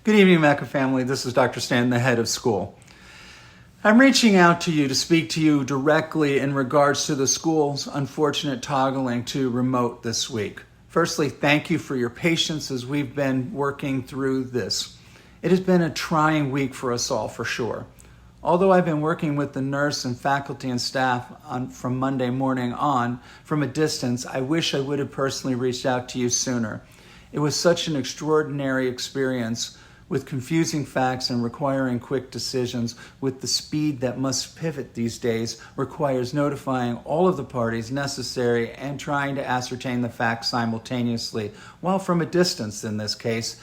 Good evening, MECA family. This is Dr. Stan, the head of school. I'm reaching out to you to speak to you directly in regards to the school's unfortunate toggling to remote this week. Firstly, thank you for your patience as we've been working through this. It has been a trying week for us all, for sure. Although I've been working with the nurse and faculty and staff from Monday morning on from a distance, I wish I would have personally reached out to you sooner. It was such an extraordinary experience with confusing facts and requiring quick decisions with the speed that must pivot these days requires notifying all of the parties necessary and trying to ascertain the facts simultaneously, while from a distance in this case,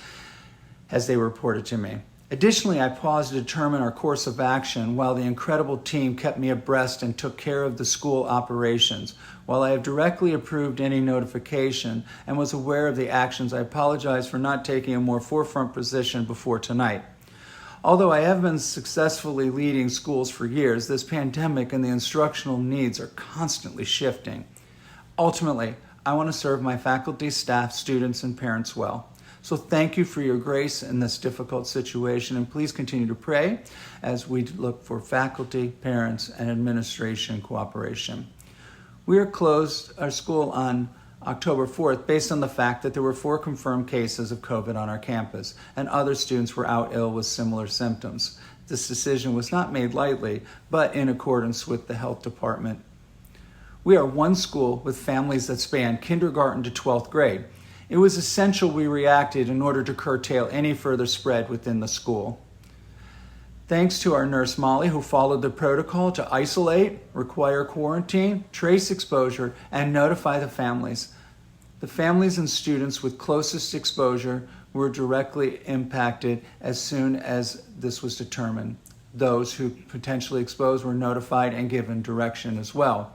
as they reported to me. Additionally, I paused to determine our course of action while the incredible team kept me abreast and took care of the school operations. While I have directly approved any notification and was aware of the actions, I apologize for not taking a more forefront position before tonight. Although I have been successfully leading schools for years, this pandemic and the instructional needs are constantly shifting. Ultimately, I want to serve my faculty, staff, students, and parents well. So thank you for your grace in this difficult situation, and please continue to pray as we look for faculty, parents, and administration cooperation. We are closed our school on October 4th based on the fact that there were 4 confirmed cases of COVID on our campus, and other students were out ill with similar symptoms. This decision was not made lightly, but in accordance with the health department. We are one school with families that span kindergarten to 12th grade. It was essential we reacted in order to curtail any further spread within the school. Thanks to our nurse Molly, who followed the protocol to isolate, require quarantine, trace exposure, and notify the families. The families and students with closest exposure were directly impacted as soon as this was determined. Those who potentially exposed were notified and given direction as well.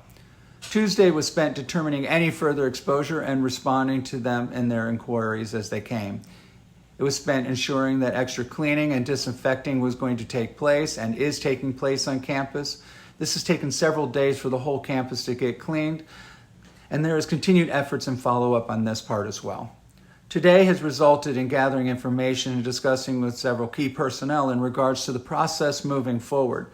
Tuesday was spent determining any further exposure and responding to them in their inquiries as they came. It was spent ensuring that extra cleaning and disinfecting was going to take place and is taking place on campus. This has taken several days for the whole campus to get cleaned, and there is continued efforts and follow-up on this part as well. Today has resulted in gathering information and discussing with several key personnel in regards to the process moving forward.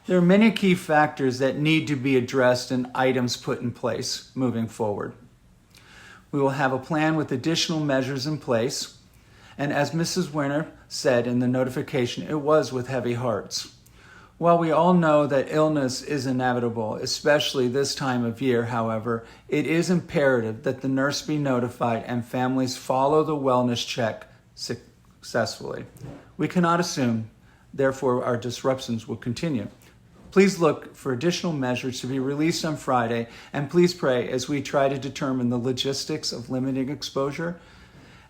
There are many key factors that need to be addressed and items put in place moving forward. We will have a plan with additional measures in place, and as Mrs. Winter said in the notification, it was with heavy hearts. While we all know that illness is inevitable, especially this time of year, however, it is imperative that the nurse be notified and families follow the wellness check successfully. We cannot assume, therefore, our disruptions will continue. Please look for additional measures to be released on Friday, and please pray as we try to determine the logistics of limiting exposure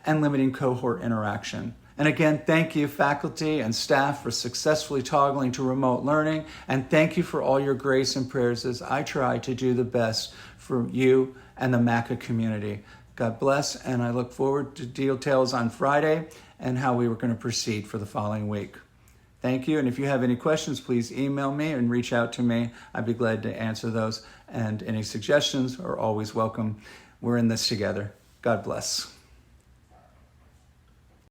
and limiting cohort interaction. And again, thank you, faculty and staff, for successfully toggling to remote learning, and thank you for all your grace and prayers as I try to do the best for you and the MECA community. God bless, and I look forward to details on Friday and how we were going to proceed for the following week. Thank you, and if you have any questions, please email me and reach out to me. I'd be glad to answer those, and any suggestions are always welcome. We're in this together. God bless.